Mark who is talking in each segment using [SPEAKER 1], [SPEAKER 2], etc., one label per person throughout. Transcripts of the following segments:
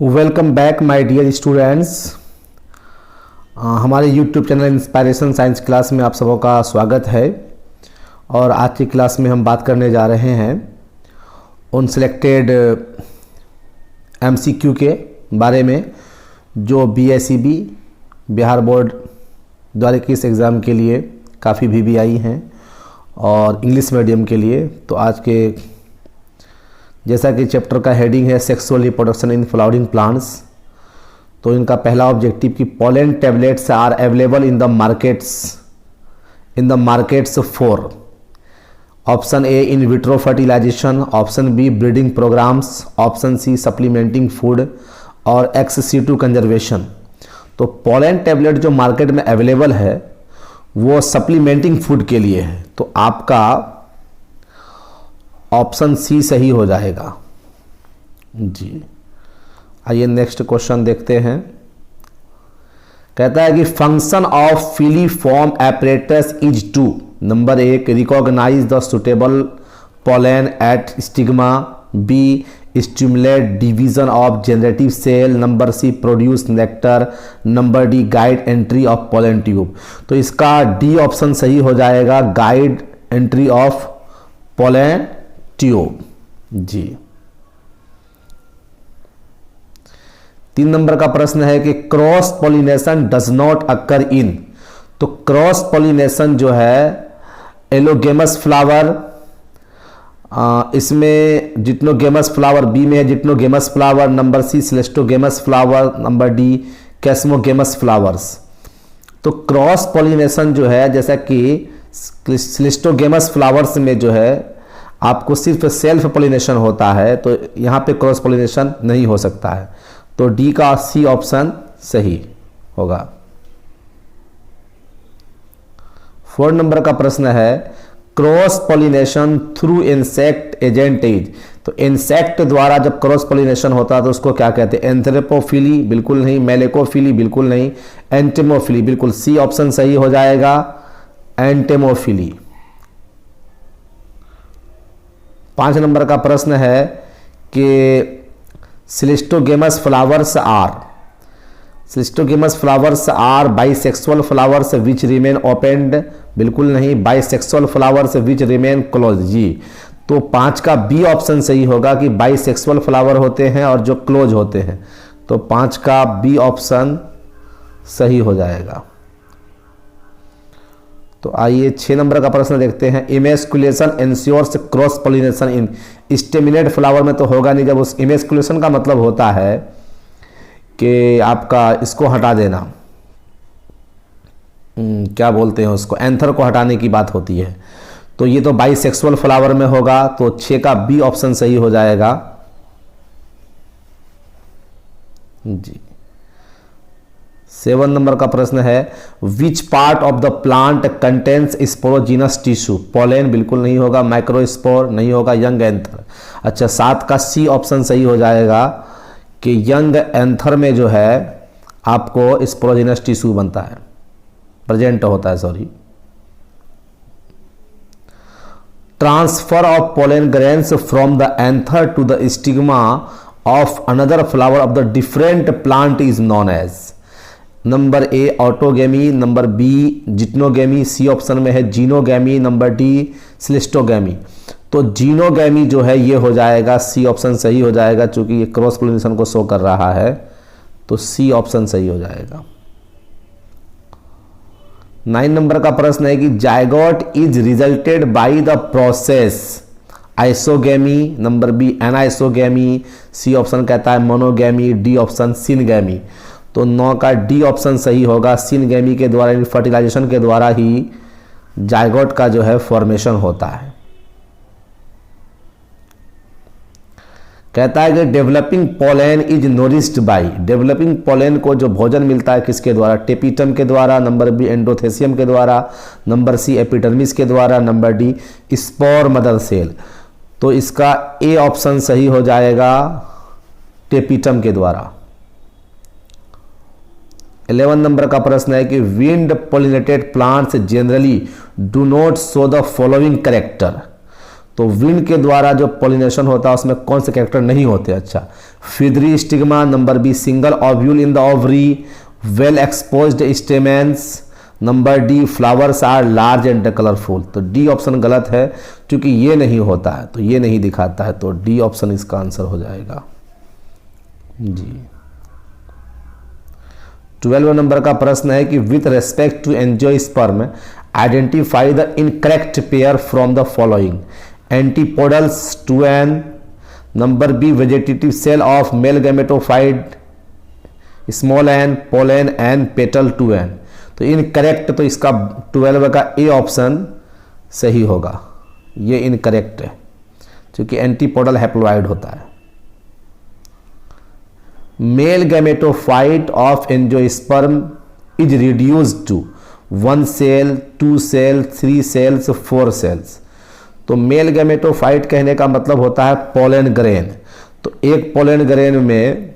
[SPEAKER 1] Welcome back my dear students. हमारे YouTube channel inspiration science class में आप सबों का स्वागत है। और आज की क्लास में हम बात करने जा रहे हैं उन सिलेक्टेड एमसीक्यू के बारे में जो बीएसईबी बिहार बोर्ड द्वारा किस एग्ज़ाम के लिए काफ़ी भी आई हैं और इंग्लिश मीडियम के लिए। तो आज के जैसा कि चैप्टर का हेडिंग है sexual reproduction in flowering plants, तो इनका पहला ऑब्जेक्टिव कि pollen tablets are available in the markets for option A in vitro fertilisation, option B breeding programmes, option C supplementing food और एक्स-C2 कंजर्वेशन। तो पोलन टैबलेट जो market में available है वो सप्लीमेंटिंग फूड के लिए है, तो आपका ऑप्शन सी सही हो जाएगा जी। आइए नेक्स्ट क्वेश्चन देखते हैं। कहता है कि function of filiform apparatus is to number 1 recognise the suitable pollen at stigma, B stimulate division of generative cell, number C produce nectar, number D guide entry of pollen tube. तो इसका D option सही हो जाएगा, guide entry of pollen tube जी। 3 नंबर का प्रश्न है कि cross pollination does not occur in. तो क्रॉस पॉलिनेशन जो है एलोगेमस फ्लावर, इसमें जिट्नोगेमस फ्लावर बी में है geitonogamous flower, number C cleistogamous flower, number D chasmogamous flowers. तो क्रॉस पॉलिनेशन जो है जैसा कि सिलेस्टोगेमस फ्लावर्स में जो है आपको सिर्फ सेल्फ पॉलिनेशन होता है, तो यहाँ पे क्रॉस पॉलिनेशन नहीं हो सकता है, तो डी का सी ऑप्शन सही होगा। 4 नंबर का प्रश्न है cross pollination through insect agent is. तो इंसेक्ट द्वारा जब क्रॉस पॉलिनेशन होता है तो उसको क्या कहते हैं? एंथ्रोपोफिली बिल्कुल नहीं, मेलेकोफिली बिल्कुल नहीं, एंटेमोफिली बिल्कुल सी ऑप्शन सही हो जाएगा, एंटेमोफिली। 5 नंबर का प्रश्न है कि cleistogamous flowers are bisexual flowers which remain opened, बिल्कुल नहीं, bisexual flowers which remain close जी। तो 5 का बी ऑप्शन सही होगा कि बाइसेक्सुअल फ्लावर होते हैं और जो क्लोज होते हैं, तो 5 का बी ऑप्शन सही हो जाएगा। तो आइए 6 नंबर का प्रश्न देखते हैं। Emasculation ensures cross pollination in staminate flower में तो होगा नहीं, जब उस इमेस्कुलेशन का मतलब होता है कि आपका इसको हटा देना, क्या बोलते हैं उसको, एंथर को हटाने की बात होती है, तो ये तो बाइसेक्सुअल फ्लावर में होगा, तो 6 का बी ऑप्शन सही हो जाएगा जी। 7 नंबर का प्रश्न है which part of the plant contains sporogenous tissue. Pollen बिल्कुल नहीं होगा, माइक्रोस्पोर नहीं होगा, यंग एंथर। अच्छा 7 का सी ऑप्शन सही हो जाएगा कि यंग एंथर में जो है आपको स्पोरोजिनस टिश्यू बनता है, प्रेजेंट होता है, sorry. Transfer of pollen grains from the anther to the stigma of another flower of the different plant is known as. Number A autogamy, number B geitonogamy, C option में है xenogamy, number D सिलिस्टोगेमी। तो xenogamy जो है ये हो जाएगा, C option सही हो जाएगा, चूंकि ये क्रॉस पॉलिनेशन को शो कर रहा है, तो सी ऑप्शन सही हो जाएगा। 9 नंबर का प्रश्न है कि zygote is resulted by the process isogamy, number B anisogamy, C option कहता है मोनोगेमी, डी ऑप्शन सिनगेमी। तो 9 का डी ऑप्शन सही होगा, सिनगेमी के द्वारा फर्टिलाइजेशन के द्वारा ही जायगोट का जो है फॉर्मेशन होता है। कहता है कि developing pollen is nourished by. Developing pollen को जो भोजन मिलता है किसके द्वारा? टेपिटम के द्वारा, नंबर बी एंडोथेसियम के द्वारा, नंबर सी एपिडर्मिस के द्वारा, number D spore mother cell. तो इसका ए ऑप्शन सही हो जाएगा, टेपिटम के द्वारा। 11 नंबर का प्रश्न है कि wind pollinated plants generally do not show the following character. तो विंड के द्वारा जो पॉलिनेशन होता है उसमें कौन से कैरेक्टर नहीं होते? अच्छा, feathery stigma, number B single ovule in the ovary, well exposed stamens, number D flowers are large and colourful. तो डी ऑप्शन गलत है क्योंकि ये नहीं होता है, तो ये नहीं दिखाता है, तो डी ऑप्शन इसका आंसर हो जाएगा जी। 12वें नंबर का प्रश्न है कि with respect to angiosperm identify the incorrect pair from the following, antipodals two n, number B vegetative cell of male gametophyte small n, pollen n, petal two n. तो incorrect, तो इसका 12 का ए ऑप्शन सही होगा, ये incorrect है क्योंकि antipodal haploid होता है। Male gametophyte of angiosperm is reduced to 1 cell, 2 cell, 3 cells, 4 cells. तो मेल गैमेटोफाइट कहने का मतलब होता है पोलन ग्रेन। तो एक पोलन ग्रेन में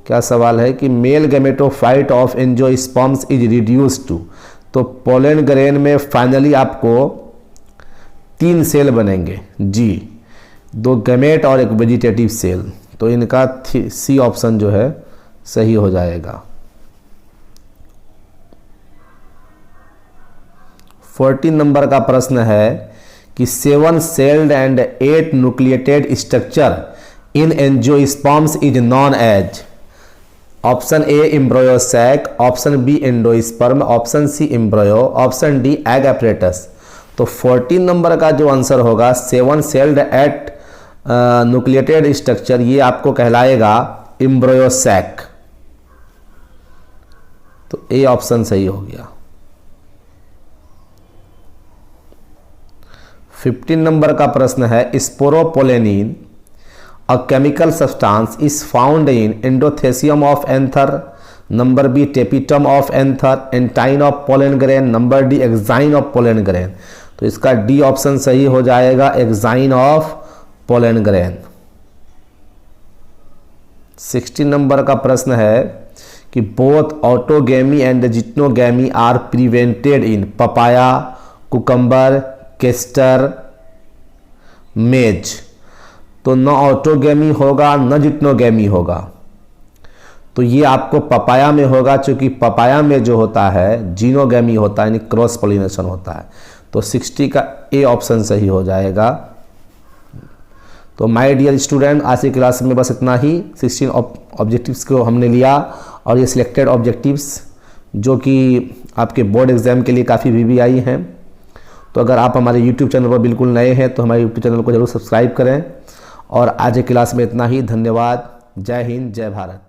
[SPEAKER 1] क्या सवाल है कि male gametophyte of angiosperms is reduced to, तो पोलन ग्रेन में फाइनली आपको 3 सेल बनेंगे जी, 2 गैमेट और एक वेजिटेटिव सेल। तो इनका सी ऑप्शन जो है सही हो जाएगा। 14 नंबर का प्रश्न है कि 7 celled and 8 nucleated structure in angiosperms is known as, option A embryo sac, option B endosperm, option C embryo, option D egg apparatus। तो 14 नंबर का जो आंसर होगा 7 सेल्ड एट न्यूक्लिएटेड स्ट्रक्चर, ये आपको कहलाएगा एम्ब्रियो सैक। तो A option सही हो गया। 15 नंबर का प्रश्न है sporopollenin a chemical substance is found in endothecium of anther, number B tapetum of anther, entine of pollen grain, number D exine of pollen grain। तो इसका डी ऑप्शन सही हो जाएगा, exine of pollen grain. 16 number का प्रश्न है कि both autogamy and geitonogamy are prevented in papaya, cucumber, castor, maize. तो न ऑटोगेमी होगा न जिटनोगेमी होगा, तो ये आपको पपाया में होगा क्योंकि पपाया में जो होता है जीनोगेमी होता है, यानी क्रॉस पोलिनेशन होता है। तो 60 का ए ऑप्शन सही हो जाएगा। तो माय डियर स्टूडेंट, आज की क्लास में बस इतना ही। 16 ऑब्जेक्टिव्स को हमने लिया और ये सिलेक्टेड ऑब्जेक्टिव्स जो कि आपके बोर्ड एग्जाम के लिए काफ़ी भी आई हैं। तो अगर आप हमारे YouTube चैनल पर बिल्कुल नए हैं तो हमारे YouTube चैनल को जरूर सब्सक्राइब करें। और आज की क्लास में इतना ही। धन्यवाद। जय हिंद, जय भारत।